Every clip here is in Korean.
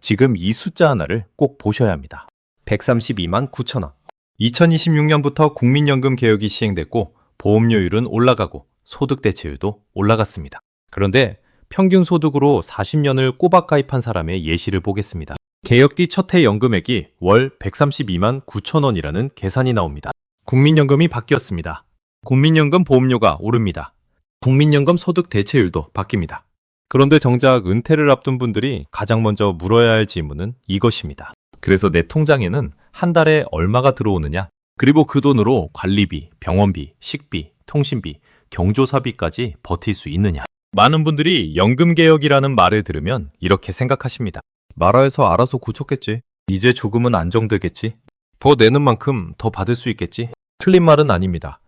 지금 이 숫자 하나를 꼭 보셔야 합니다. 132만 9천 원. 2026년부터 국민연금 개혁이 시행됐고 보험료율은 올라가고 소득 대체율도 올라갔습니다. 그런데 평균 소득으로 40년을 꼬박 가입한 사람의 예시를 보겠습니다. 개혁 뒤 첫 해 연금액이 월 132만 9천 원이라는 계산이 나옵니다. 국민연금이 바뀌었습니다. 국민연금 보험료가 오릅니다. 국민연금 소득 대체율도 바뀝니다. 그런데 정작 은퇴를 앞둔 분들이 가장 먼저 물어야 할 질문은 이것입니다. 그래서 내 통장에는 한 달에 얼마가 들어오느냐? 그리고 그 돈으로 관리비, 병원비, 식비, 통신비, 경조사비까지 버틸 수 있느냐? 많은 분들이 연금개혁이라는 말을 들으면 이렇게 생각하십니다. 나라에서 알아서 고쳤겠지. 이제 조금은 안정되겠지. 더 내는 만큼 더 받을 수 있겠지. 틀린 말은 아닙니다.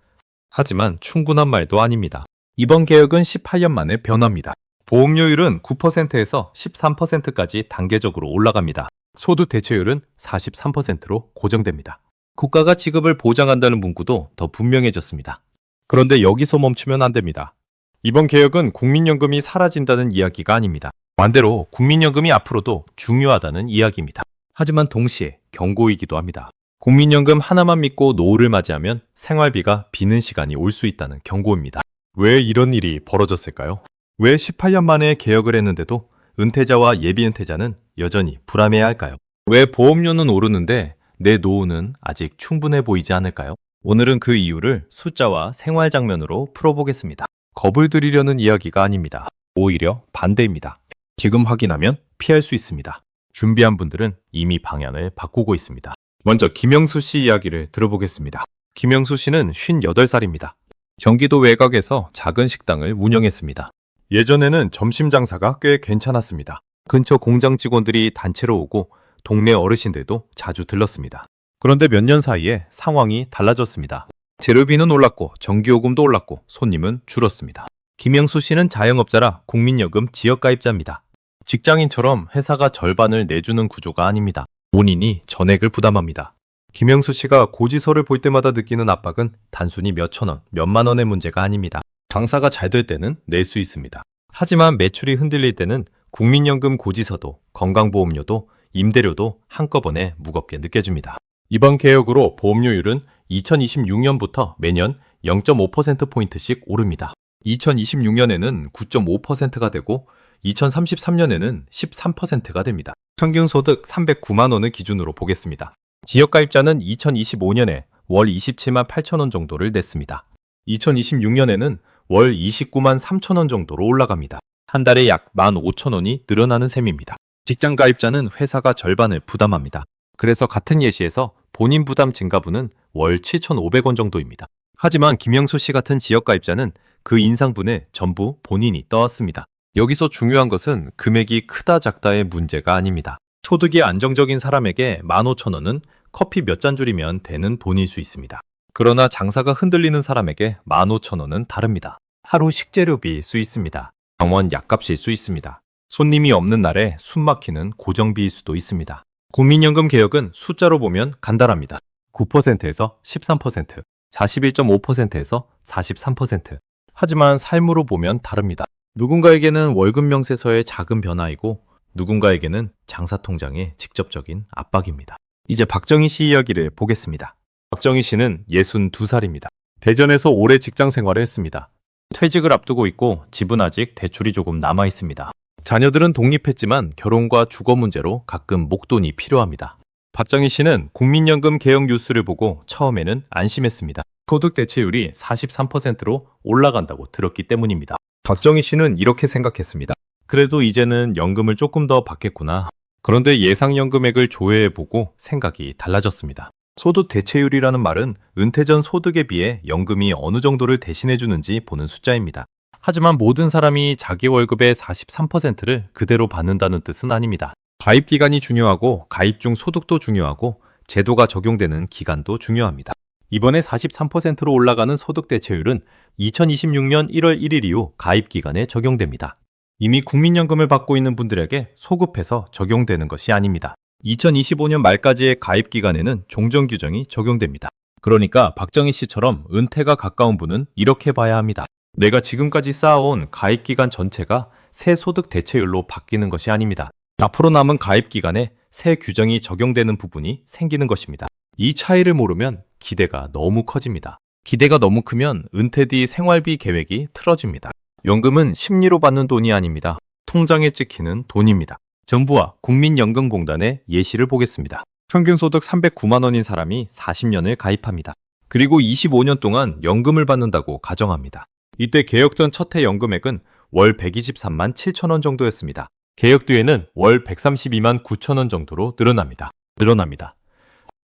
하지만 충분한 말도 아닙니다. 이번 개혁은 18년 만에 변화입니다. 보험료율은 9%에서 13%까지 단계적으로 올라갑니다. 소득 대체율은 43%로 고정됩니다. 국가가 지급을 보장한다는 문구도 더 분명해졌습니다. 그런데 여기서 멈추면 안 됩니다. 이번 개혁은 국민연금이 사라진다는 이야기가 아닙니다. 반대로 국민연금이 앞으로도 중요하다는 이야기입니다. 하지만 동시에 경고이기도 합니다. 국민연금 하나만 믿고 노후를 맞이하면 생활비가 비는 시간이 올 수 있다는 경고입니다. 왜 이런 일이 벌어졌을까요? 왜 18년 만에 개혁을 했는데도 은퇴자와 예비은퇴자는 여전히 불안해야 할까요? 왜 보험료는 오르는데 내 노후는 아직 충분해 보이지 않을까요? 오늘은 그 이유를 숫자와 생활 장면으로 풀어보겠습니다. 겁을 들이려는 이야기가 아닙니다. 오히려 반대입니다. 지금 확인하면 피할 수 있습니다. 준비한 분들은 이미 방향을 바꾸고 있습니다. 먼저 김영수 씨 이야기를 들어보겠습니다. 김영수 씨는 58살입니다. 경기도 외곽에서 작은 식당을 운영했습니다. 예전에는 점심 장사가 꽤 괜찮았습니다. 근처 공장 직원들이 단체로 오고 동네 어르신들도 자주 들렀습니다. 그런데 몇 년 사이에 상황이 달라졌습니다. 재료비는 올랐고 전기요금도 올랐고 손님은 줄었습니다. 김영수 씨는 자영업자라 국민연금 지역가입자입니다. 직장인처럼 회사가 절반을 내주는 구조가 아닙니다. 본인이 전액을 부담합니다. 김영수 씨가 고지서를 볼 때마다 느끼는 압박은 단순히 몇천 원, 몇만 원의 문제가 아닙니다. 장사가 잘 될 때는 낼 수 있습니다. 하지만 매출이 흔들릴 때는 국민연금 고지서도 건강보험료도 임대료도 한꺼번에 무겁게 느껴집니다. 이번 개혁으로 보험료율은 2026년부터 매년 0.5%포인트씩 오릅니다. 2026년에는 9.5%가 되고 2033년에는 13%가 됩니다. 평균 소득 309만 원을 기준으로 보겠습니다. 지역가입자는 2025년에 월 27만 8천 원 정도를 냈습니다. 2026년에는 월 29만 3천 원 정도로 올라갑니다. 한 달에 약 15,000원이 늘어나는 셈입니다. 직장 가입자는 회사가 절반을 부담합니다. 그래서 같은 예시에서 본인 부담 증가분은 월 7,500원 정도입니다. 하지만 김영수 씨 같은 지역 가입자는 그 인상분을 전부 본인이 떠왔습니다. 여기서 중요한 것은 금액이 크다 작다의 문제가 아닙니다. 소득이 안정적인 사람에게 15,000원은 커피 몇 잔 줄이면 되는 돈일 수 있습니다. 그러나 장사가 흔들리는 사람에게 15,000원은 다릅니다. 하루 식재료비일 수 있습니다. 병원 약값일 수 있습니다. 손님이 없는 날에 숨 막히는 고정비일 수도 있습니다. 국민연금 개혁은 숫자로 보면 간단합니다. 9%에서 13%, 41.5%에서 43%. 하지만 삶으로 보면 다릅니다. 누군가에게는 월급 명세서의 작은 변화이고 누군가에게는 장사 통장의 직접적인 압박입니다. 이제 박정희 씨 이야기를 보겠습니다. 박정희 씨는 62살입니다. 대전에서 오래 직장 생활을 했습니다. 퇴직을 앞두고 있고 집은 아직 대출이 조금 남아 있습니다. 자녀들은 독립했지만 결혼과 주거 문제로 가끔 목돈이 필요합니다. 박정희 씨는 국민연금 개혁 뉴스를 보고 처음에는 안심했습니다. 소득 대체율이 43%로 올라간다고 들었기 때문입니다. 박정희 씨는 이렇게 생각했습니다. 그래도 이제는 연금을 조금 더 받겠구나. 그런데 예상연금액을 조회해보고 생각이 달라졌습니다. 소득 대체율이라는 말은 은퇴 전 소득에 비해 연금이 어느 정도를 대신해주는지 보는 숫자입니다. 하지만 모든 사람이 자기 월급의 43%를 그대로 받는다는 뜻은 아닙니다. 가입 기간이 중요하고 가입 중 소득도 중요하고 제도가 적용되는 기간도 중요합니다. 이번에 43%로 올라가는 소득 대체율은 2026년 1월 1일 이후 가입 기간에 적용됩니다. 이미 국민연금을 받고 있는 분들에게 소급해서 적용되는 것이 아닙니다. 2025년 말까지의 가입 기간에는 종전 규정이 적용됩니다. 그러니까 박정희 씨처럼 은퇴가 가까운 분은 이렇게 봐야 합니다. 내가 지금까지 쌓아온 가입 기간 전체가 새 소득 대체율로 바뀌는 것이 아닙니다. 앞으로 남은 가입 기간에 새 규정이 적용되는 부분이 생기는 것입니다. 이 차이를 모르면 기대가 너무 커집니다. 기대가 너무 크면 은퇴 뒤 생활비 계획이 틀어집니다. 연금은 심리로 받는 돈이 아닙니다. 통장에 찍히는 돈입니다. 정부와 국민연금공단의 예시를 보겠습니다. 평균 소득 309만 원인 사람이 40년을 가입합니다. 그리고 25년 동안 연금을 받는다고 가정합니다. 이때 개혁 전 첫 해 연금액은 월 123만 7천 원 정도였습니다. 개혁 뒤에는 월 132만 9천 원 정도로 늘어납니다.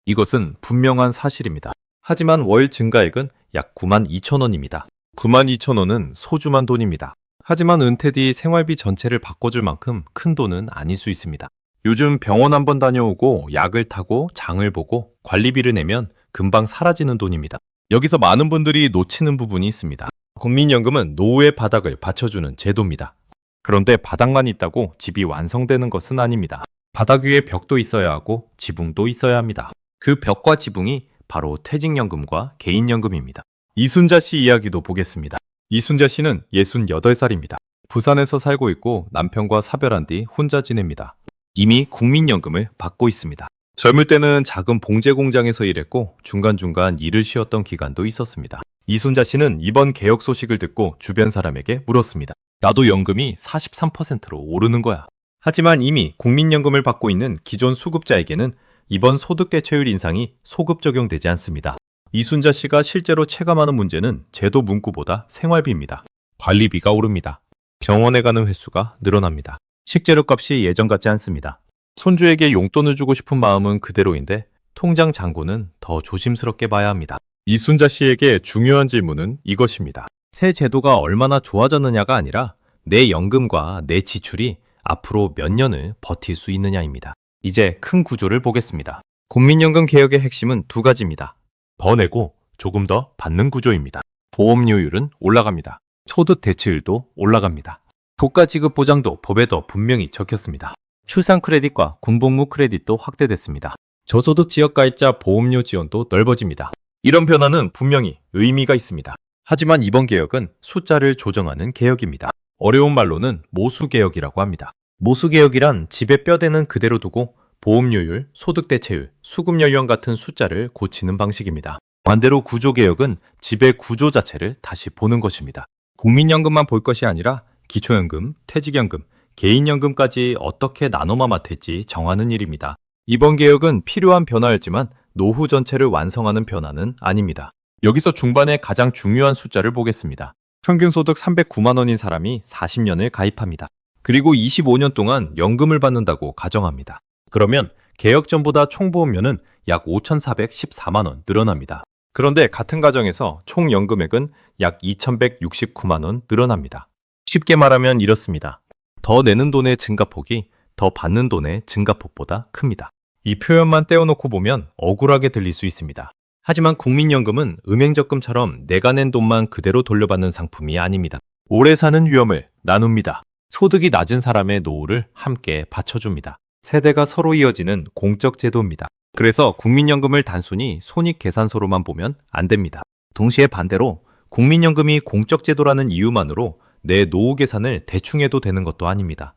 이것은 분명한 사실입니다. 하지만 월 증가액은 약 9만 2천 원입니다. 9만 2천 원은 소중한 돈입니다. 하지만 은퇴 뒤 생활비 전체를 바꿔줄 만큼 큰 돈은 아닐 수 있습니다. 요즘 병원 한번 다녀오고 약을 타고 장을 보고 관리비를 내면 금방 사라지는 돈입니다. 여기서 많은 분들이 놓치는 부분이 있습니다. 국민연금은 노후의 바닥을 받쳐주는 제도입니다. 그런데 바닥만 있다고 집이 완성되는 것은 아닙니다. 바닥 위에 벽도 있어야 하고 지붕도 있어야 합니다. 그 벽과 지붕이 바로 퇴직연금과 개인연금입니다. 이순자 씨 이야기도 보겠습니다. 이순자 씨는 68살입니다. 부산에서 살고 있고 남편과 사별한 뒤 혼자 지냅니다. 이미 국민연금을 받고 있습니다. 젊을 때는 작은 봉제 공장에서 일했고 중간중간 일을 쉬었던 기간도 있었습니다. 이순자 씨는 이번 개혁 소식을 듣고 주변 사람에게 물었습니다. 나도 연금이 43%로 오르는 거야. 하지만 이미 국민연금을 받고 있는 기존 수급자에게는 이번 소득 대체율 인상이 소급 적용되지 않습니다. 이순자 씨가 실제로 체감하는 문제는 제도 문구보다 생활비입니다. 관리비가 오릅니다. 병원에 가는 횟수가 늘어납니다. 식재료 값이 예전 같지 않습니다. 손주에게 용돈을 주고 싶은 마음은 그대로인데 통장 잔고는 더 조심스럽게 봐야 합니다. 이순자 씨에게 중요한 질문은 이것입니다. 새 제도가 얼마나 좋아졌느냐가 아니라 내 연금과 내 지출이 앞으로 몇 년을 버틸 수 있느냐입니다. 이제 큰 구조를 보겠습니다. 국민연금 개혁의 핵심은 두 가지입니다. 더 내고 조금 더 받는 구조입니다. 보험료율은 올라갑니다. 소득 대체율도 올라갑니다. 고가 지급 보장도 법에 더 분명히 적혔습니다. 출산 크레딧과 군복무 크레딧도 확대됐습니다. 저소득 지역 가입자 보험료 지원도 넓어집니다. 이런 변화는 분명히 의미가 있습니다. 하지만 이번 개혁은 숫자를 조정하는 개혁입니다. 어려운 말로는 모수개혁이라고 합니다. 모수개혁이란 집에 뼈대는 그대로 두고 보험료율, 소득 대체율, 수급 연령 같은 숫자를 고치는 방식입니다. 반대로 구조개혁은 집의 구조 자체를 다시 보는 것입니다. 국민연금만 볼 것이 아니라 기초연금, 퇴직연금, 개인연금까지 어떻게 나눠만 맡을지 정하는 일입니다. 이번 개혁은 필요한 변화였지만 노후 전체를 완성하는 변화는 아닙니다. 여기서 중반에 가장 중요한 숫자를 보겠습니다. 평균 소득 309만 원인 사람이 40년을 가입합니다. 그리고 25년 동안 연금을 받는다고 가정합니다. 그러면 개혁 전보다 총보험료는 약 5,414만 원 늘어납니다. 그런데 같은 가정에서 총 연금액은 약 2,169만 원 늘어납니다. 쉽게 말하면 이렇습니다. 더 내는 돈의 증가폭이 더 받는 돈의 증가폭보다 큽니다. 이 표현만 떼어놓고 보면 억울하게 들릴 수 있습니다. 하지만 국민연금은 은행적금처럼 내가 낸 돈만 그대로 돌려받는 상품이 아닙니다. 오래 사는 위험을 나눕니다. 소득이 낮은 사람의 노후를 함께 받쳐줍니다. 세대가 서로 이어지는 공적 제도입니다. 그래서 국민연금을 단순히 손익계산서로만 보면 안 됩니다. 동시에 반대로 국민연금이 공적 제도라는 이유만으로 내 노후 계산을 대충 해도 되는 것도 아닙니다.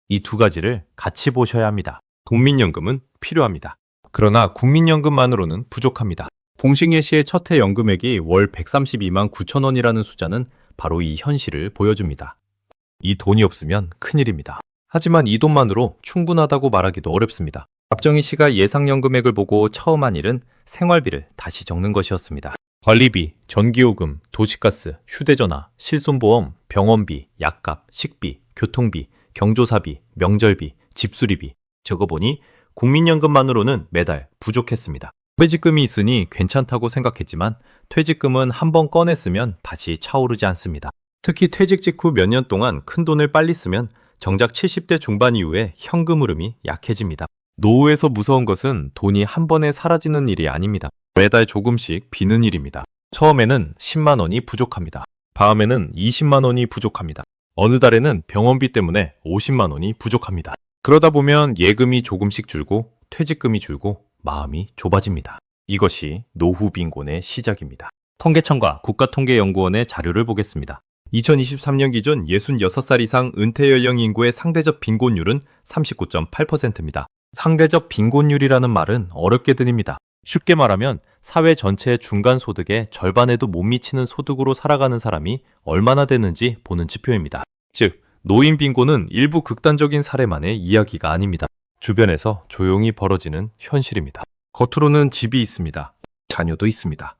이 두 가지를 같이 보셔야 합니다. 국민연금은 필요합니다. 그러나 국민연금만으로는 부족합니다. 봉식예 씨의 첫 해 연금액이 월 132만 9천 원이라는 숫자는 바로 이 현실을 보여줍니다. 이 돈이 없으면 큰일입니다. 하지만 이 돈만으로 충분하다고 말하기도 어렵습니다. 박정희 씨가 예상연금액을 보고 처음 한 일은 생활비를 다시 적는 것이었습니다. 관리비, 전기요금, 도시가스, 휴대전화, 실손보험, 병원비, 약값, 식비, 교통비, 경조사비, 명절비, 집수리비 적어보니 국민연금만으로는 매달 부족했습니다. 퇴직금이 있으니 괜찮다고 생각했지만 퇴직금은 한번 꺼냈으면 다시 차오르지 않습니다. 특히 퇴직 직후 몇 년 동안 큰 돈을 빨리 쓰면 정작 70대 중반 이후에 현금 흐름이 약해집니다. 노후에서 무서운 것은 돈이 한 번에 사라지는 일이 아닙니다. 매달 조금씩 비는 일입니다. 처음에는 10만 원이 부족합니다. 다음에는 20만 원이 부족합니다. 어느 달에는 병원비 때문에 50만 원이 부족합니다. 그러다 보면 예금이 조금씩 줄고 퇴직금이 줄고 마음이 좁아집니다. 이것이 노후 빈곤의 시작입니다. 통계청과 국가통계연구원의 자료를 보겠습니다. 2023년 기준 66살 이상 은퇴 연령 인구의 상대적 빈곤율은 39.8%입니다. 상대적 빈곤율이라는 말은 어렵게 들립니다. 쉽게 말하면 사회 전체의 중간 소득의 절반에도 못 미치는 소득으로 살아가는 사람이 얼마나 되는지 보는 지표입니다. 즉, 노인 빈곤은 일부 극단적인 사례만의 이야기가 아닙니다. 주변에서 조용히 벌어지는 현실입니다. 겉으로는 집이 있습니다. 자녀도 있습니다.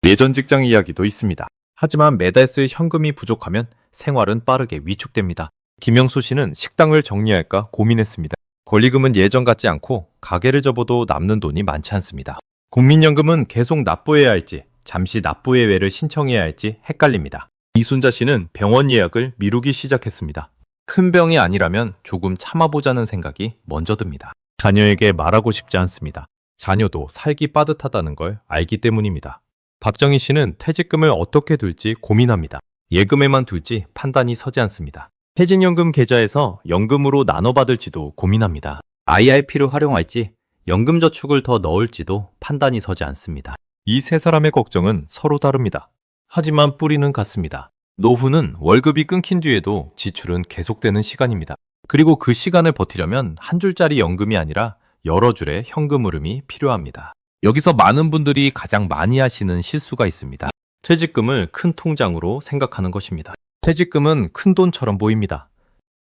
예전 직장 이야기도 있습니다. 하지만 매달 쓸 현금이 부족하면 생활은 빠르게 위축됩니다. 김영수 씨는 식당을 정리할까 고민했습니다. 권리금은 예전 같지 않고 가게를 접어도 남는 돈이 많지 않습니다. 국민연금은 계속 납부해야 할지 잠시 납부 예외를 신청해야 할지 헷갈립니다. 이순자 씨는 병원 예약을 미루기 시작했습니다. 큰 병이 아니라면 조금 참아보자는 생각이 먼저 듭니다. 자녀에게 말하고 싶지 않습니다. 자녀도 살기 빠듯하다는 걸 알기 때문입니다. 박정희 씨는 퇴직금을 어떻게 둘지 고민합니다. 예금에만 둘지 판단이 서지 않습니다. 퇴직연금 계좌에서 연금으로 나눠받을지도 고민합니다. IRP를 활용할지 연금저축을 더 넣을지도 판단이 서지 않습니다. 이 세 사람의 걱정은 서로 다릅니다. 하지만 뿌리는 같습니다. 노후는 월급이 끊긴 뒤에도 지출은 계속되는 시간입니다. 그리고 그 시간을 버티려면 한 줄짜리 연금이 아니라 여러 줄의 현금 흐름이 필요합니다. 여기서 많은 분들이 가장 많이 하시는 실수가 있습니다. 퇴직금을 큰 통장으로 생각하는 것입니다. 퇴직금은 큰 돈처럼 보입니다.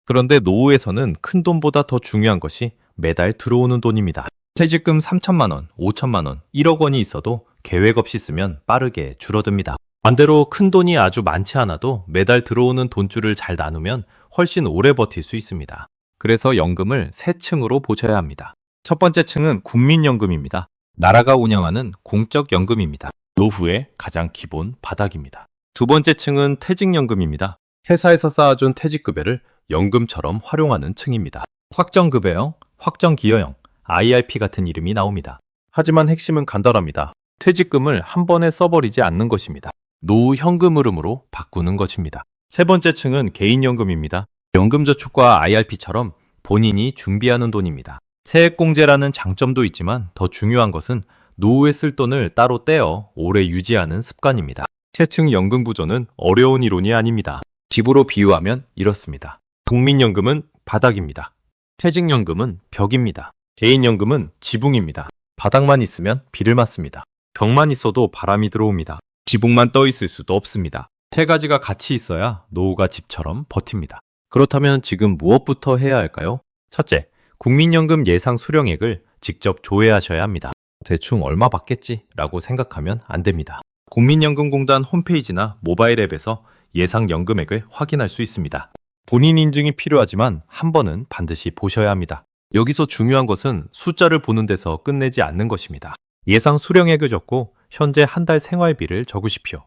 그런데 노후에서는 큰 돈보다 더 중요한 것이 매달 들어오는 돈입니다. 퇴직금 3천만 원, 5천만 원, 1억 원이 있어도 계획 없이 쓰면 빠르게 줄어듭니다. 반대로 큰 돈이 아주 많지 않아도 매달 들어오는 돈줄을 잘 나누면 훨씬 오래 버틸 수 있습니다. 그래서 연금을 세 층으로 보셔야 합니다. 첫 번째 층은 국민연금입니다. 나라가 운영하는 공적 연금입니다. 노후의 가장 기본 바닥입니다. 두 번째 층은 퇴직연금입니다. 회사에서 쌓아준 퇴직급여를 연금처럼 활용하는 층입니다. 확정급여형, 확정기여형, IRP 같은 이름이 나옵니다. 하지만 핵심은 간단합니다. 퇴직금을 한 번에 써버리지 않는 것입니다. 노후 현금 흐름으로 바꾸는 것입니다. 세 번째 층은 개인연금입니다. 연금저축과 IRP처럼 본인이 준비하는 돈입니다. 세액공제라는 장점도 있지만 더 중요한 것은 노후에 쓸 돈을 따로 떼어 오래 유지하는 습관입니다. 최층 연금 구조는 어려운 이론이 아닙니다. 집으로 비유하면 이렇습니다. 국민연금은 바닥입니다. 퇴직연금은 벽입니다. 개인연금은 지붕입니다. 바닥만 있으면 비를 맞습니다. 벽만 있어도 바람이 들어옵니다. 지붕만 떠 있을 수도 없습니다. 세 가지가 같이 있어야 노후가 집처럼 버팁니다. 그렇다면 지금 무엇부터 해야 할까요? 첫째, 국민연금 예상 수령액을 직접 조회하셔야 합니다. 대충 얼마 받겠지? 라고 생각하면 안 됩니다. 국민연금공단 홈페이지나 모바일 앱에서 예상 연금액을 확인할 수 있습니다. 본인 인증이 필요하지만 한 번은 반드시 보셔야 합니다. 여기서 중요한 것은 숫자를 보는 데서 끝내지 않는 것입니다. 예상 수령액을 적고 현재 한 달 생활비를 적으십시오.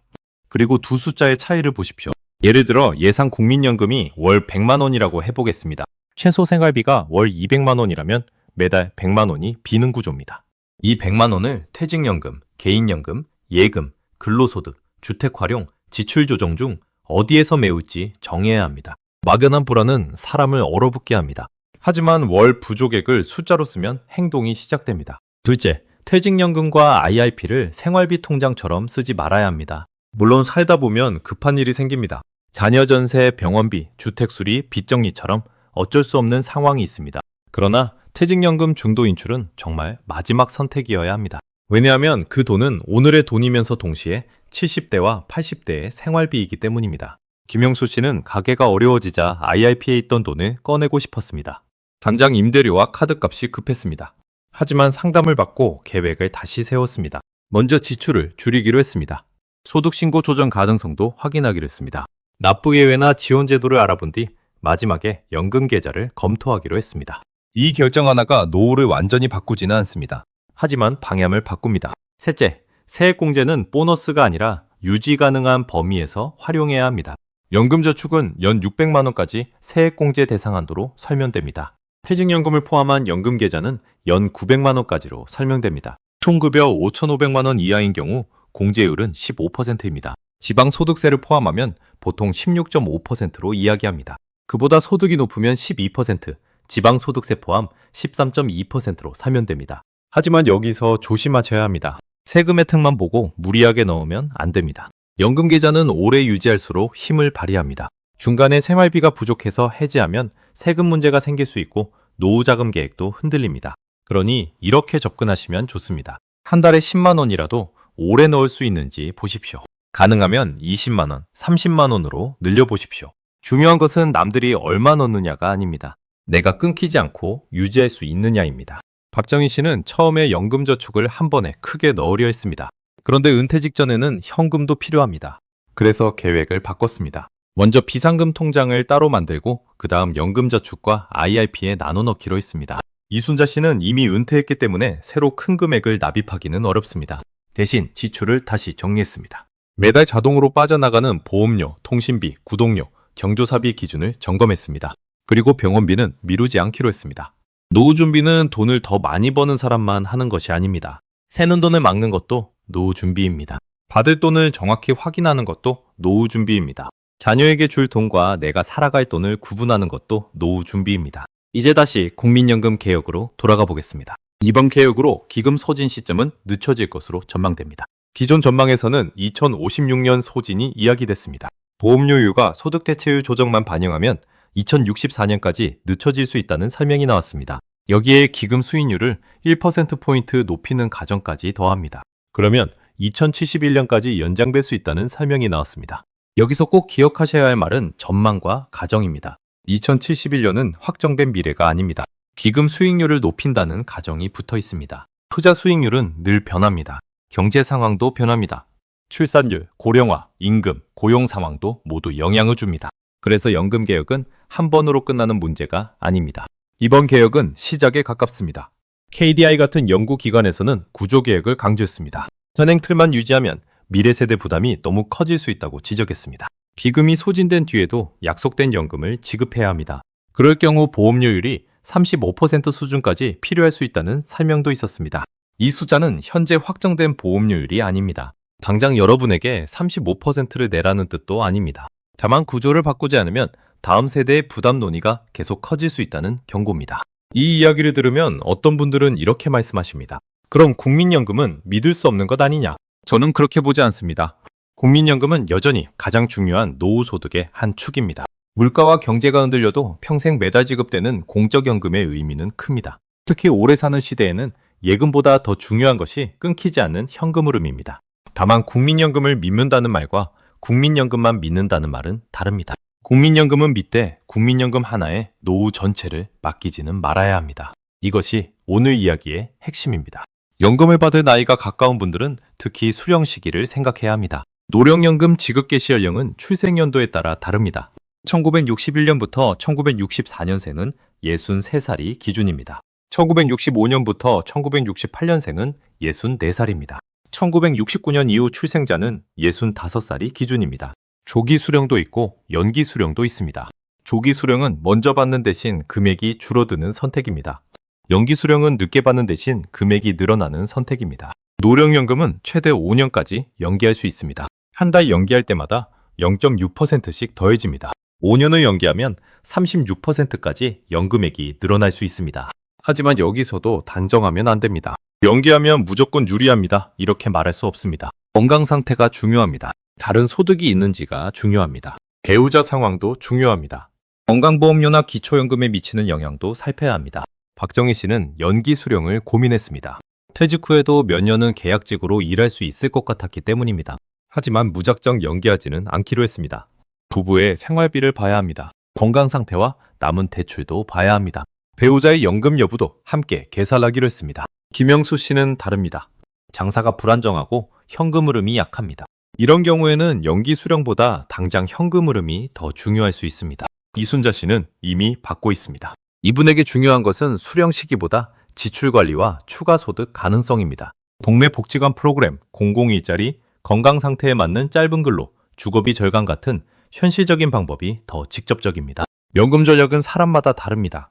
그리고 두 숫자의 차이를 보십시오. 예를 들어 예상 국민연금이 월 100만 원이라고 해보겠습니다. 최소 생활비가 월 200만 원이라면 매달 100만 원이 비는 구조입니다. 이 100만 원을 퇴직연금, 개인연금, 예금, 근로소득, 주택활용, 지출조정 중 어디에서 메울지 정해야 합니다. 막연한 불안은 사람을 얼어붙게 합니다. 하지만 월 부족액을 숫자로 쓰면 행동이 시작됩니다. 둘째, 퇴직연금과 IRP를 생활비 통장처럼 쓰지 말아야 합니다. 물론 살다 보면 급한 일이 생깁니다. 자녀 전세, 병원비, 주택수리, 빚정리처럼 어쩔 수 없는 상황이 있습니다. 그러나 퇴직연금 중도 인출은 정말 마지막 선택이어야 합니다. 왜냐하면 그 돈은 오늘의 돈이면서 동시에 70대와 80대의 생활비이기 때문입니다. 김영수 씨는 가게가 어려워지자 IRP에 있던 돈을 꺼내고 싶었습니다. 당장 임대료와 카드값이 급했습니다. 하지만 상담을 받고 계획을 다시 세웠습니다. 먼저 지출을 줄이기로 했습니다. 소득신고 조정 가능성도 확인하기로 했습니다. 납부 예외나 지원 제도를 알아본 뒤 마지막에 연금 계좌를 검토하기로 했습니다. 이 결정 하나가 노후를 완전히 바꾸지는 않습니다. 하지만 방향을 바꿉니다. 셋째, 세액공제는 보너스가 아니라 유지 가능한 범위에서 활용해야 합니다. 연금저축은 연 600만 원까지 세액공제 대상 한도로 설명됩니다. 퇴직연금을 포함한 연금계좌는 연 900만 원까지로 설명됩니다. 총급여 5,500만 원 이하인 경우 공제율은 15%입니다. 지방소득세를 포함하면 보통 16.5%로 이야기합니다. 그보다 소득이 높으면 12%, 지방소득세 포함 13.2%로 설명됩니다. 하지만 여기서 조심하셔야 합니다. 세금 혜택만 보고 무리하게 넣으면 안 됩니다. 연금 계좌는 오래 유지할수록 힘을 발휘합니다. 중간에 생활비가 부족해서 해지하면 세금 문제가 생길 수 있고 노후 자금 계획도 흔들립니다. 그러니 이렇게 접근하시면 좋습니다. 한 달에 10만 원이라도 오래 넣을 수 있는지 보십시오. 가능하면 20만 원, 30만 원으로 늘려보십시오. 중요한 것은 남들이 얼마 넣느냐가 아닙니다. 내가 끊기지 않고 유지할 수 있느냐입니다. 박정희 씨는 처음에 연금저축을 한 번에 크게 넣으려 했습니다. 그런데 은퇴 직전에는 현금도 필요합니다. 그래서 계획을 바꿨습니다. 먼저 비상금 통장을 따로 만들고 그 다음 연금저축과 IRP에 나눠 넣기로 했습니다. 이순자 씨는 이미 은퇴했기 때문에 새로 큰 금액을 납입하기는 어렵습니다. 대신 지출을 다시 정리했습니다. 매달 자동으로 빠져나가는 보험료, 통신비, 구독료, 경조사비 기준을 점검했습니다. 그리고 병원비는 미루지 않기로 했습니다. 노후 준비는 돈을 더 많이 버는 사람만 하는 것이 아닙니다. 새는 돈을 막는 것도 노후 준비입니다. 받을 돈을 정확히 확인하는 것도 노후 준비입니다. 자녀에게 줄 돈과 내가 살아갈 돈을 구분하는 것도 노후 준비입니다. 이제 다시 국민연금 개혁으로 돌아가 보겠습니다. 이번 개혁으로 기금 소진 시점은 늦춰질 것으로 전망됩니다. 기존 전망에서는 2056년 소진이 이야기됐습니다. 보험료율과 소득 대체율 조정만 반영하면 2064년까지 늦춰질 수 있다는 설명이 나왔습니다. 여기에 기금 수익률을 1%포인트 높이는 가정까지 더합니다. 그러면 2071년까지 연장될 수 있다는 설명이 나왔습니다. 여기서 꼭 기억하셔야 할 말은 전망과 가정입니다. 2071년은 확정된 미래가 아닙니다. 기금 수익률을 높인다는 가정이 붙어 있습니다. 투자 수익률은 늘 변합니다. 경제 상황도 변합니다. 출산율, 고령화, 임금, 고용 상황도 모두 영향을 줍니다. 그래서 연금 개혁은 한 번으로 끝나는 문제가 아닙니다. 이번 개혁은 시작에 가깝습니다. KDI 같은 연구기관에서는 구조개혁을 강조했습니다. 현행 틀만 유지하면 미래 세대 부담이 너무 커질 수 있다고 지적했습니다. 기금이 소진된 뒤에도 약속된 연금을 지급해야 합니다. 그럴 경우 보험료율이 35% 수준까지 필요할 수 있다는 설명도 있었습니다. 이 숫자는 현재 확정된 보험료율이 아닙니다. 당장 여러분에게 35%를 내라는 뜻도 아닙니다. 다만 구조를 바꾸지 않으면 다음 세대의 부담 논의가 계속 커질 수 있다는 경고입니다. 이 이야기를 들으면 어떤 분들은 이렇게 말씀하십니다. 그럼 국민연금은 믿을 수 없는 것 아니냐? 저는 그렇게 보지 않습니다. 국민연금은 여전히 가장 중요한 노후소득의 한 축입니다. 물가와 경제가 흔들려도 평생 매달 지급되는 공적연금의 의미는 큽니다. 특히 오래 사는 시대에는 예금보다 더 중요한 것이 끊기지 않는 현금 흐름입니다. 다만 국민연금을 믿는다는 말과 국민연금만 믿는다는 말은 다릅니다. 국민연금은 믿되 국민연금 하나에 노후 전체를 맡기지는 말아야 합니다. 이것이 오늘 이야기의 핵심입니다. 연금을 받을 나이가 가까운 분들은 특히 수령 시기를 생각해야 합니다. 노령연금 지급 개시 연령은 출생연도에 따라 다릅니다. 1961년부터 1964년생은 63살이 기준입니다. 1965년부터 1968년생은 64살입니다. 1969년 이후 출생자는 65살이 기준입니다. 조기 수령도 있고 연기 수령도 있습니다. 조기 수령은 먼저 받는 대신 금액이 줄어드는 선택입니다. 연기 수령은 늦게 받는 대신 금액이 늘어나는 선택입니다. 노령연금은 최대 5년까지 연기할 수 있습니다. 한 달 연기할 때마다 0.6%씩 더해집니다. 5년을 연기하면 36%까지 연금액이 늘어날 수 있습니다. 하지만 여기서도 단정하면 안 됩니다. 연기하면 무조건 유리합니다. 이렇게 말할 수 없습니다. 건강 상태가 중요합니다. 다른 소득이 있는지가 중요합니다. 배우자 상황도 중요합니다. 건강보험료나 기초연금에 미치는 영향도 살펴야 합니다. 박정희 씨는 연기 수령을 고민했습니다. 퇴직 후에도 몇 년은 계약직으로 일할 수 있을 것 같았기 때문입니다. 하지만 무작정 연기하지는 않기로 했습니다. 부부의 생활비를 봐야 합니다. 건강 상태와 남은 대출도 봐야 합니다. 배우자의 연금 여부도 함께 계산하기로 했습니다. 김영수 씨는 다릅니다. 장사가 불안정하고 현금 흐름이 약합니다. 이런 경우에는 연기 수령보다 당장 현금 흐름이 더 중요할 수 있습니다. 이순자 씨는 이미 받고 있습니다. 이분에게 중요한 것은 수령 시기보다 지출 관리와 추가 소득 가능성입니다. 동네 복지관 프로그램, 공공일자리, 건강 상태에 맞는 짧은 근로, 주거비 절감 같은 현실적인 방법이 더 직접적입니다. 연금 전략은 사람마다 다릅니다.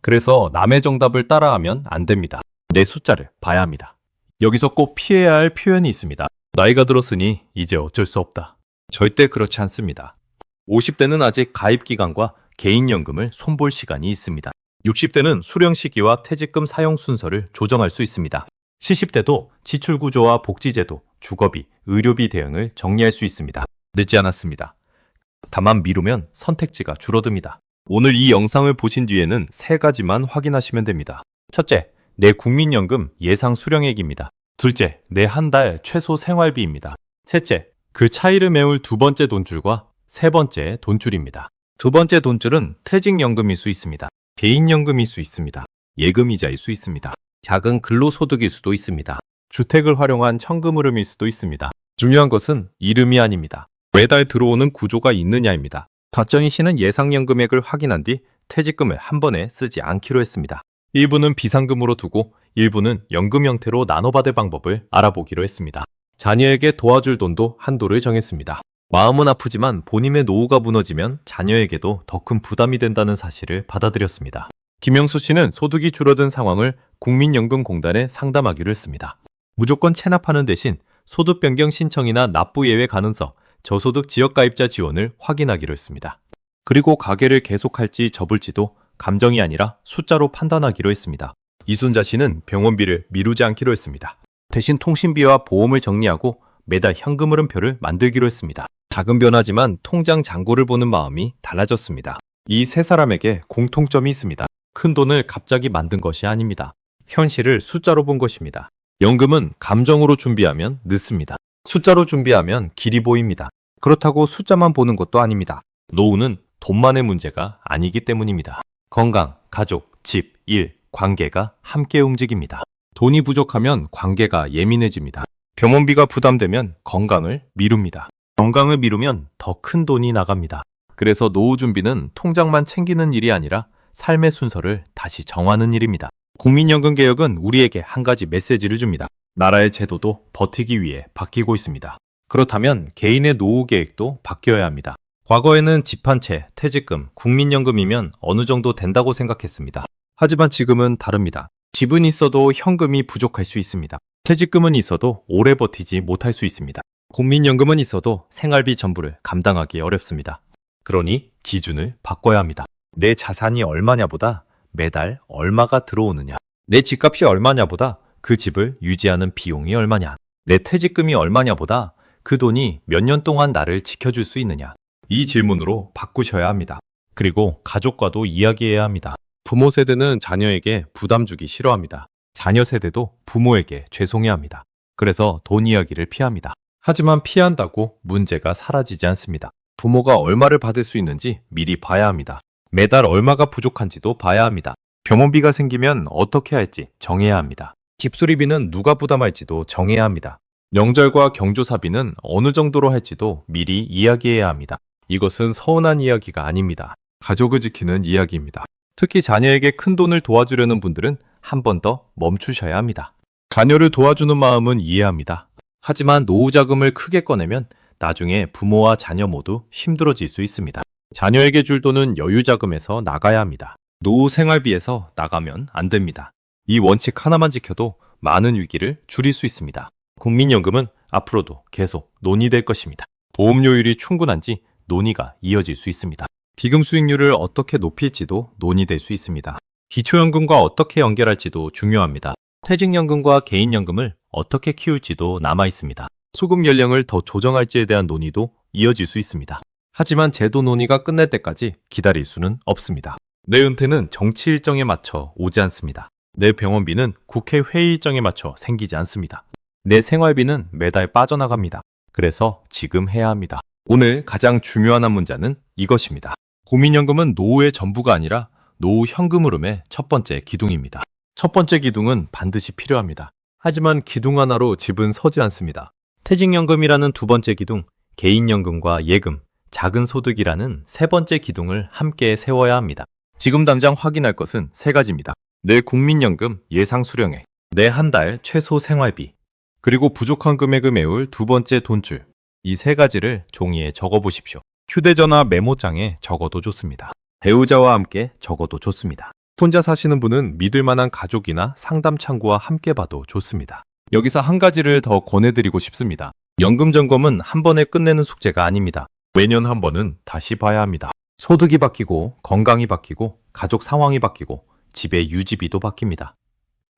그래서 남의 정답을 따라하면 안 됩니다. 내 숫자를 봐야 합니다. 여기서 꼭 피해야 할 표현이 있습니다. 나이가 들었으니 이제 어쩔 수 없다. 절대 그렇지 않습니다. 50대는 아직 가입기간과 개인연금을 손볼 시간이 있습니다. 60대는 수령 시기와 퇴직금 사용 순서를 조정할 수 있습니다. 70대도 지출구조와 복지제도, 주거비, 의료비 대응을 정리할 수 있습니다. 늦지 않았습니다. 다만 미루면 선택지가 줄어듭니다. 오늘 이 영상을 보신 뒤에는 세 가지만 확인하시면 됩니다. 첫째, 내 국민연금 예상 수령액입니다. 둘째, 내 한 달 최소 생활비입니다. 셋째, 그 차이를 메울 두 번째 돈줄과 세 번째 돈줄입니다. 두 번째 돈줄은 퇴직연금일 수 있습니다. 개인연금일 수 있습니다. 예금이자일 수 있습니다. 작은 근로소득일 수도 있습니다. 주택을 활용한 현금흐름일 수도 있습니다. 중요한 것은 이름이 아닙니다. 매달 들어오는 구조가 있느냐입니다. 박정희 씨는 예상연 금액을 확인한 뒤 퇴직금을 한 번에 쓰지 않기로 했습니다. 일부는 비상금으로 두고 일부는 연금 형태로 나눠받을 방법을 알아보기로 했습니다. 자녀에게 도와줄 돈도 한도를 정했습니다. 마음은 아프지만 본인의 노후가 무너지면 자녀에게도 더 큰 부담이 된다는 사실을 받아들였습니다. 김영수 씨는 소득이 줄어든 상황을 국민연금공단에 상담하기로 했습니다. 무조건 체납하는 대신 소득 변경 신청이나 납부 예외 가능성, 저소득 지역가입자 지원을 확인하기로 했습니다. 그리고 가게를 계속할지 접을지도 감정이 아니라 숫자로 판단하기로 했습니다. 이순자 씨는 병원비를 미루지 않기로 했습니다. 대신 통신비와 보험을 정리하고 매달 현금 흐름표를 만들기로 했습니다. 작은 변화지만 통장 잔고를 보는 마음이 달라졌습니다. 이 세 사람에게 공통점이 있습니다. 큰 돈을 갑자기 만든 것이 아닙니다. 현실을 숫자로 본 것입니다. 연금은 감정으로 준비하면 늦습니다. 숫자로 준비하면 길이 보입니다. 그렇다고 숫자만 보는 것도 아닙니다. 노후는 돈만의 문제가 아니기 때문입니다. 건강, 가족, 집, 일, 관계가 함께 움직입니다. 돈이 부족하면 관계가 예민해집니다. 병원비가 부담되면 건강을 미룹니다. 건강을 미루면 더 큰 돈이 나갑니다. 그래서 노후 준비는 통장만 챙기는 일이 아니라 삶의 순서를 다시 정하는 일입니다. 국민연금 개혁은 우리에게 한 가지 메시지를 줍니다. 나라의 제도도 버티기 위해 바뀌고 있습니다. 그렇다면 개인의 노후 계획도 바뀌어야 합니다. 과거에는 집 한 채, 퇴직금, 국민연금이면 어느 정도 된다고 생각했습니다. 하지만 지금은 다릅니다. 집은 있어도 현금이 부족할 수 있습니다. 퇴직금은 있어도 오래 버티지 못할 수 있습니다. 국민연금은 있어도 생활비 전부를 감당하기 어렵습니다. 그러니 기준을 바꿔야 합니다. 내 자산이 얼마냐보다 매달 얼마가 들어오느냐, 내 집값이 얼마냐보다 그 집을 유지하는 비용이 얼마냐, 내 퇴직금이 얼마냐보다 그 돈이 몇 년 동안 나를 지켜줄 수 있느냐, 이 질문으로 바꾸셔야 합니다. 그리고 가족과도 이야기해야 합니다. 부모 세대는 자녀에게 부담 주기 싫어합니다. 자녀 세대도 부모에게 죄송해야 합니다. 그래서 돈 이야기를 피합니다. 하지만 피한다고 문제가 사라지지 않습니다. 부모가 얼마를 받을 수 있는지 미리 봐야 합니다. 매달 얼마가 부족한지도 봐야 합니다. 병원비가 생기면 어떻게 할지 정해야 합니다. 집수리비는 누가 부담할지도 정해야 합니다. 명절과 경조사비는 어느 정도로 할지도 미리 이야기해야 합니다. 이것은 서운한 이야기가 아닙니다. 가족을 지키는 이야기입니다. 특히 자녀에게 큰 돈을 도와주려는 분들은 한 번 더 멈추셔야 합니다. 자녀를 도와주는 마음은 이해합니다. 하지만 노후 자금을 크게 꺼내면 나중에 부모와 자녀 모두 힘들어질 수 있습니다. 자녀에게 줄 돈은 여유 자금에서 나가야 합니다. 노후 생활비에서 나가면 안 됩니다. 이 원칙 하나만 지켜도 많은 위기를 줄일 수 있습니다. 국민연금은 앞으로도 계속 논의될 것입니다. 보험료율이 충분한지 논의가 이어질 수 있습니다. 기금 수익률을 어떻게 높일지도 논의될 수 있습니다. 기초연금과 어떻게 연결할지도 중요합니다. 퇴직연금과 개인연금을 어떻게 키울지도 남아 있습니다. 수급 연령을 더 조정할지에 대한 논의도 이어질 수 있습니다. 하지만 제도 논의가 끝날 때까지 기다릴 수는 없습니다. 내 은퇴는 정치 일정에 맞춰 오지 않습니다. 내 병원비는 국회 회의 일정에 맞춰 생기지 않습니다. 내 생활비는 매달 빠져나갑니다. 그래서 지금 해야 합니다. 오늘 가장 중요한 한 문자는 이것입니다. 국민연금은 노후의 전부가 아니라 노후 현금 흐름의 첫 번째 기둥입니다. 첫 번째 기둥은 반드시 필요합니다. 하지만 기둥 하나로 집은 서지 않습니다. 퇴직연금이라는 두 번째 기둥, 개인연금과 예금, 작은 소득이라는 세 번째 기둥을 함께 세워야 합니다. 지금 당장 확인할 것은 세 가지입니다. 내 국민연금 예상 수령액, 내 한 달 최소 생활비, 그리고 부족한 금액을 메울 두 번째 돈줄. 이 세 가지를 종이에 적어 보십시오. 휴대전화 메모장에 적어도 좋습니다. 배우자와 함께 적어도 좋습니다. 혼자 사시는 분은 믿을 만한 가족이나 상담 창구와 함께 봐도 좋습니다. 여기서 한 가지를 더 권해드리고 싶습니다. 연금 점검은 한 번에 끝내는 숙제가 아닙니다. 매년 한 번은 다시 봐야 합니다. 소득이 바뀌고 건강이 바뀌고 가족 상황이 바뀌고 집의 유지비도 바뀝니다.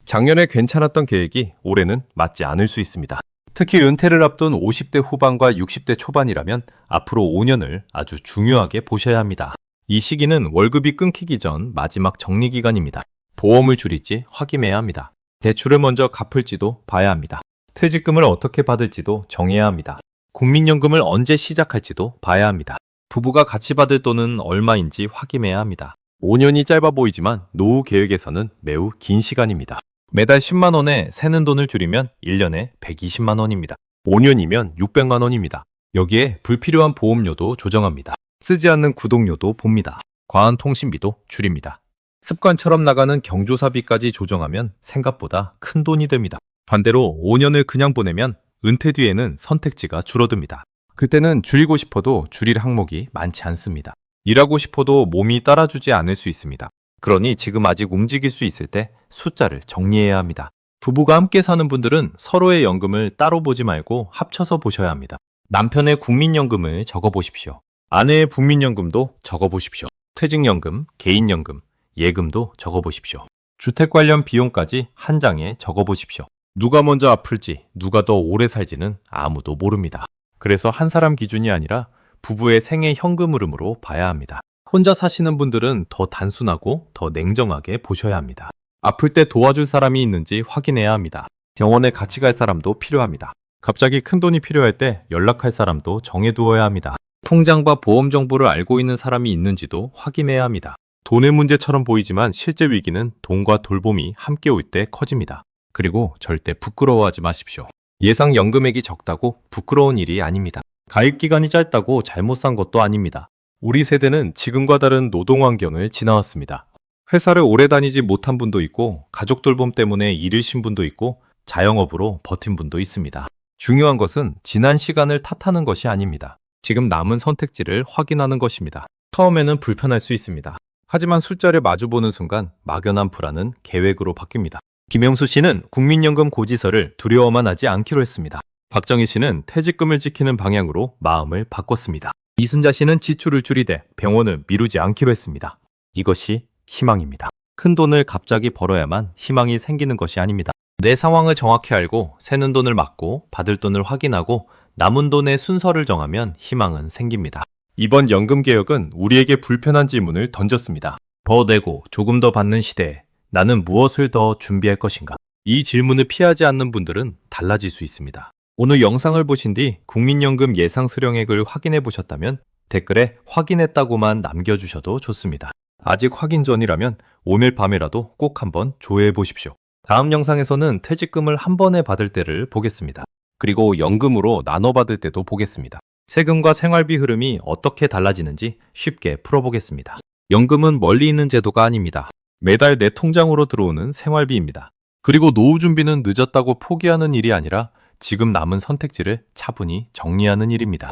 작년에 괜찮았던 계획이 올해는 맞지 않을 수 있습니다. 특히 은퇴를 앞둔 50대 후반과 60대 초반이라면 앞으로 5년을 아주 중요하게 보셔야 합니다. 이 시기는 월급이 끊기기 전 마지막 정리 기간입니다. 보험을 줄일지 확인해야 합니다. 대출을 먼저 갚을지도 봐야 합니다. 퇴직금을 어떻게 받을지도 정해야 합니다. 국민연금을 언제 시작할지도 봐야 합니다. 부부가 같이 받을 돈은 얼마인지 확인해야 합니다. 5년이 짧아 보이지만 노후 계획에서는 매우 긴 시간입니다. 매달 10만 원에 새는 돈을 줄이면 1년에 120만 원입니다. 5년이면 600만 원입니다. 여기에 불필요한 보험료도 조정합니다. 쓰지 않는 구독료도 봅니다. 과한 통신비도 줄입니다. 습관처럼 나가는 경조사비까지 조정하면 생각보다 큰 돈이 됩니다. 반대로 5년을 그냥 보내면 은퇴 뒤에는 선택지가 줄어듭니다. 그때는 줄이고 싶어도 줄일 항목이 많지 않습니다. 일하고 싶어도 몸이 따라주지 않을 수 있습니다. 그러니 지금 아직 움직일 수 있을 때 숫자를 정리해야 합니다. 부부가 함께 사는 분들은 서로의 연금을 따로 보지 말고 합쳐서 보셔야 합니다. 남편의 국민연금을 적어보십시오. 아내의 국민연금도 적어보십시오. 퇴직연금, 개인연금, 예금도 적어보십시오. 주택 관련 비용까지 한 장에 적어보십시오. 누가 먼저 아플지, 누가 더 오래 살지는 아무도 모릅니다. 그래서 한 사람 기준이 아니라 부부의 생애 현금 흐름으로 봐야 합니다. 혼자 사시는 분들은 더 단순하고 더 냉정하게 보셔야 합니다. 아플 때 도와줄 사람이 있는지 확인해야 합니다. 병원에 같이 갈 사람도 필요합니다. 갑자기 큰 돈이 필요할 때 연락할 사람도 정해두어야 합니다. 통장과 보험 정보를 알고 있는 사람이 있는지도 확인해야 합니다. 돈의 문제처럼 보이지만 실제 위기는 돈과 돌봄이 함께 올 때 커집니다. 그리고 절대 부끄러워하지 마십시오. 예상 연금액이 적다고 부끄러운 일이 아닙니다. 가입 기간이 짧다고 잘못 산 것도 아닙니다. 우리 세대는 지금과 다른 노동 환경을 지나왔습니다. 회사를 오래 다니지 못한 분도 있고 가족 돌봄 때문에 일을 쉰 분도 있고 자영업으로 버틴 분도 있습니다. 중요한 것은 지난 시간을 탓하는 것이 아닙니다. 지금 남은 선택지를 확인하는 것입니다. 처음에는 불편할 수 있습니다. 하지만 숫자를 마주보는 순간 막연한 불안은 계획으로 바뀝니다. 김영수 씨는 국민연금 고지서를 두려워만 하지 않기로 했습니다. 박정희 씨는 퇴직금을 지키는 방향으로 마음을 바꿨습니다. 이순자 씨는 지출을 줄이되 병원을 미루지 않기로 했습니다. 이것이 희망입니다. 큰 돈을 갑자기 벌어야만 희망이 생기는 것이 아닙니다. 내 상황을 정확히 알고 새는 돈을 막고 받을 돈을 확인하고 남은 돈의 순서를 정하면 희망은 생깁니다. 이번 연금 개혁은 우리에게 불편한 질문을 던졌습니다. 더 내고 조금 더 받는 시대에 나는 무엇을 더 준비할 것인가? 이 질문을 피하지 않는 분들은 달라질 수 있습니다. 오늘 영상을 보신 뒤 국민연금 예상 수령액을 확인해 보셨다면 댓글에 확인했다고만 남겨주셔도 좋습니다. 아직 확인 전이라면 오늘 밤에라도 꼭 한번 조회해 보십시오. 다음 영상에서는 퇴직금을 한 번에 받을 때를 보겠습니다. 그리고 연금으로 나눠 받을 때도 보겠습니다. 세금과 생활비 흐름이 어떻게 달라지는지 쉽게 풀어보겠습니다. 연금은 멀리 있는 제도가 아닙니다. 매달 내 통장으로 들어오는 생활비입니다. 그리고 노후 준비는 늦었다고 포기하는 일이 아니라 지금 남은 선택지를 차분히 정리하는 일입니다.